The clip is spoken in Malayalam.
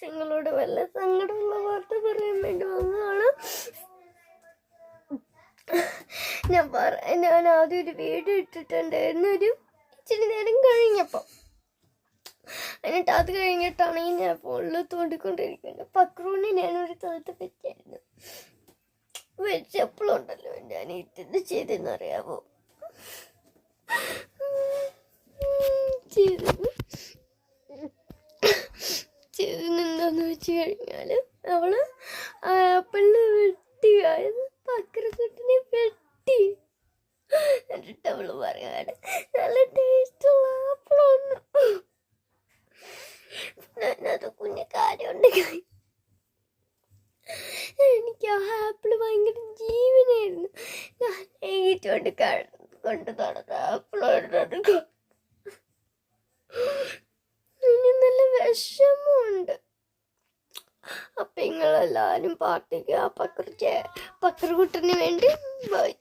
നിങ്ങളോട് വല്ല സങ്കടമുള്ള വാർത്ത പറയാൻ വേണ്ടി വന്നതാണ്. ഞാൻ ആദ്യം ഒരു വീഡിയോ ഇട്ടിട്ടുണ്ടായിരുന്നു ഒരു ഇച്ചിരി നേരം കഴിഞ്ഞപ്പോൾ. എന്നിട്ട് അത് കഴിഞ്ഞിട്ടാണെങ്കിൽ ഞാൻ ഫോണിൽ തോണ്ടിക്കൊണ്ടിരിക്കുന്നത്. പക്രൂനെ ഞാനൊരു സ്ഥലത്ത് വെച്ചായിരുന്നു. വെച്ചപ്പോഴുണ്ടല്ലോ ഞാൻ ഇത് ചെയ്തെന്നറിയാമോ? ചെയ്തെന്താന്ന് വെച്ച് കഴിഞ്ഞാൽ അവള് ആപ്പിളിനെ വെട്ടി, പക്രക്കുട്ടിനെ വെട്ടി. എന്നിട്ട് അവള് പറയാണ് നല്ല ടേസ്റ്റുള്ള ആപ്പിളൊന്നും. ഞാനത് കുഞ്ഞു കാര്യമുണ്ട്. എനിക്ക് ആ ആപ്പിള് ഭയങ്കര ജീവനായിരുന്നു. ഞാൻ ഏറ്റോണ്ട് കൊണ്ട് നടന്ന ആപ്പിളായിരുന്നു. ഇനി നല്ല വിഷമമുണ്ട്. അപ്പം നിങ്ങളെല്ലാവരും പാർട്ടിക്ക് ആ പക്രക്കുട്ടന് വേണ്ടി ബൈ.